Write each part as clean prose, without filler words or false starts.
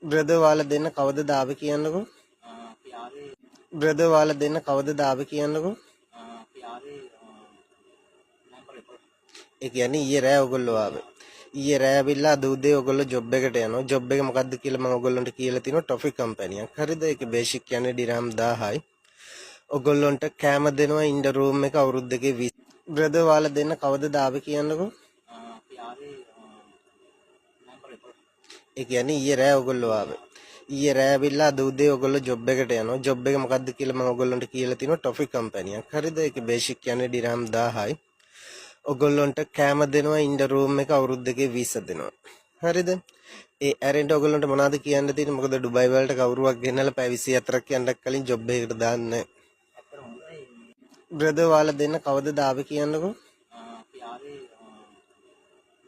Brother ඔයාලා දෙන්න කවදද ආවේ කියන්නකෝ. අපි ආවේ බ්‍රදර් ඔයාලා දෙන්න කවදද ආවේ කියන්නකෝ. අපි ආවේ නම්බර 11. ඒ කියන්නේ ඊයේ රෑ ඔයගොල්ලෝ ආවේ. ඊයේ රෑ ඇවිල්ලා අද උදේ ඔයගොල්ලෝ ජොබ් එකට යනවා. ජොබ් එක මොකද්ද කියලා මම ඔයගොල්ලන්ට කියලා තිනවා ටොෆි කම්පැනියක්. හරිද? ඒකේ බේසික් කියන්නේ ඩිරහම් 1000යි. ඔයගොල්ලන්ට කෑම දෙනවා ඉන්න රූම් එක අවුරුද්දකේ 20. බ්‍රදර් ඔයාලා දෙන්න කවදද ආවේ කියන්නකෝ. අපි ආවේ නම්බර 11. ඒ කියන්නේ ඊයේ රෑ ඔයගොල්ලෝ ආවේ. ඊයේ රෑ ඇවිල්ලා අද උදේ ඔයගොල්ලෝ ජොබ් එකට යනවා. ජොබ් එක මොකද්ද කියලා මම ඔයගොල්ලන්ට කියලා තිනවා ටොෆි කම්පැනියක්. හරිද? ඒකේ බේසික් කියන්නේ ඩිරහම් 1000යි. ඔයගොල්ලන්ට කෑම දෙනවා ඉන්න රූම් එක අවුරුද්දකේ 20 දෙනවා. හරිද? ඒ ඇරෙන්ට ඔයගොල්ලන්ට මොනවද කියන්න තියෙන්නේ? මොකද ඩුබයි වලට කවුරුවක් ගෙන්නලා පැය 24ක් යන්නක් කලින් ජොබ් එකකට දාන්න. අතර හොඳයි. බ්‍රදර් ඔයාලා දෙන්න කවදද ආවේ කියන්නකෝ. අපි ආවේ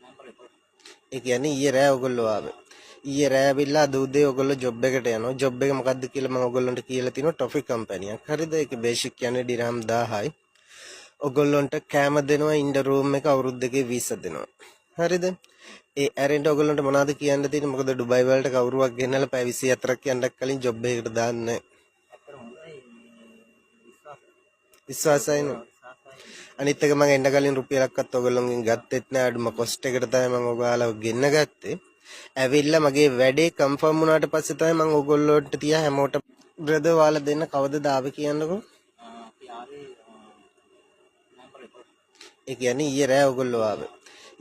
නම්බර 11. ඒ කියන්නේ ඊයේ රෑ ඔයගොල්ලෝ ආවේ. ඊයේ රෑ ඇවිල්ලා අද උදේ ඔයගොල්ලෝ ජොබ් එකට යනවා. ජොබ් එක මොකද්ද කියලා මම ඔයගොල්ලන්ට කියලා තිනවා ටොෆි කම්පැනියක්. හරිද? ඒකේ බේසික් කියන්නේ ඩිරහම් 1000යි. ඔයගොල්ලන්ට කෑම දෙනවා ඉන්න රූම් එක අවුරුද්දකේ 20 දෙනවා. හරිද? ඒ ඇරෙන්ට ඔයගොල්ලන්ට මොනවද කියන්න තියෙන්නේ? මොකද ඩුබයි වලට කවුරුවක් ගෙන්නලා පැය 24ක් යන්නක් කලින් ජොබ් එකකට දාන්න. අතර හොඳයි. විශ්වාසයි නෝ. අනිත් එක මම එන්න කලින් රුපියලක්වත් ඔයගොල්ලෝගෙන් ගත්තෙත් නෑ. අඩුම කොස්ට් එකට තමයි මම ඔයාලව ගෙන්න ගත්තේ. ඇවිල්ලා මගේ වැඩේ කන්ෆර්ම් වුණාට පස්සේ තමයි මම ඔයගොල්ලෝට තියා හැමෝටම බ්‍රදර් ඔයාලා දෙන්න කවදද ආවේ කියන්නකෝ. අපි ආවේ නම්බර 11. ඒ කියන්නේ ඊයේ රෑ ඔයගොල්ලෝ ආවේ.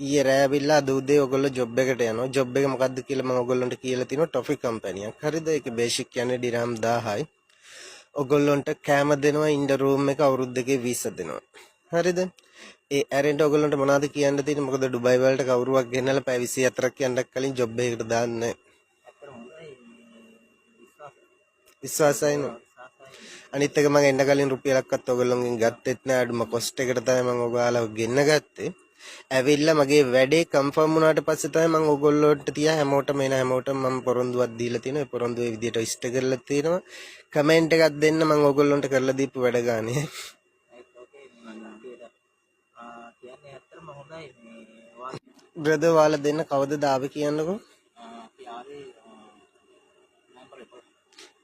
ඊයේ රෑ ඇවිල්ලා අද උදේ ඔයගොල්ලෝ ජොබ් එකට යනවා. ජොබ් එක මොකද්ද කියලා මම ඔයගොල්ලන්ට කියලා තිනවා ටොෆි කම්පැනියක්. හරිද? ඒකේ බේසික් කියන්නේ ඩිරහම් 1000යි. ඔයගොල්ලන්ට කෑම දෙනවා ඉන්න රූම් එක අවුරුද්දකේ 20 දෙනවා. හරිද? ඒ ඇරෙන්ට ඔයගොල්ලන්ට මොනවද කියන්න තියෙන්නේ? මොකද ඩුබයි වලට කවුරුවක් ගෙන්නලා පැය 24ක් යන්නක් කලින් ජොබ් එකකට දාන්න. අතර හොඳයි. විශ්වාසයි නෝ. අනිත් එක මම එන්න කලින් රුපියලක්වත් ඔයගොල්ලෝගෙන් ගත්තෙත් නෑ. අඩුම කොස්ට් එකට තමයි මම ඔයාලව ගෙන්න ගත්තේ. ඇවිල්ලා මගේ වැඩේ කන්ෆර්ම් වුණාට පස්සේ තමයි මම ඔයගොල්ලෝට තියා හැමෝටම එන හැමෝටම මම පොරොන්දුවක් දීලා තිනවා. ඒ පොරොන්දුව ඒ විදිහට ඉෂ්ට කරලා තිනවා. කමෙන්ට් එකක් දෙන්න මම ඔයගොල්ලන්ට කරලා දීපු වැඩ ගානේ. කියන්නේ ඇත්තටම හොඳයි මේ බ්‍රදර් ඔයාලා දෙන්න කවදද ආවේ කියන්නකෝ. අපි ආවේ නම්බර 11.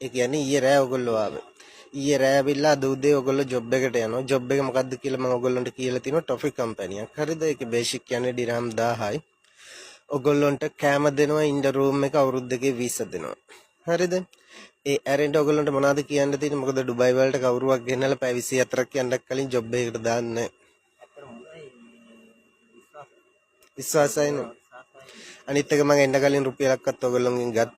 ඒ කියන්නේ ඊයේ රෑ ඔයගොල්ලෝ ආවේ. ඊයේ රෑ ඇවිල්ලා අද උදේ ඔයගොල්ලෝ ජොබ් එකට යනවා. ජොබ් එක මොකද්ද කියලා මම ඔයගොල්ලන්ට කියලා තිනවා ටොෆි කම්පැනියක්. හරිද? ඒකේ බේසික් කියන්නේ ඩිරහම් 1000යි. ඔයගොල්ලන්ට කෑම දෙනවා ඉන්න රූම් එක අවුරුද්දකේ 20 දෙනවා. හරිද? ඒ ඇරෙන්ට ඔයගොල්ලන්ට මොනවද කියන්න තියෙන්නේ? මොකද ඩුබයි වලට කවුරුවක් ගෙන්නලා පැය 24ක් යන්නක් කලින් ජොබ් එකකට දාන්න. අතර හොඳයි. විශ්වාසයි නෝ. අනිත් එක මම එන්න කලින් රුපියලක්වත් ඔයගොල්ලෝගෙන්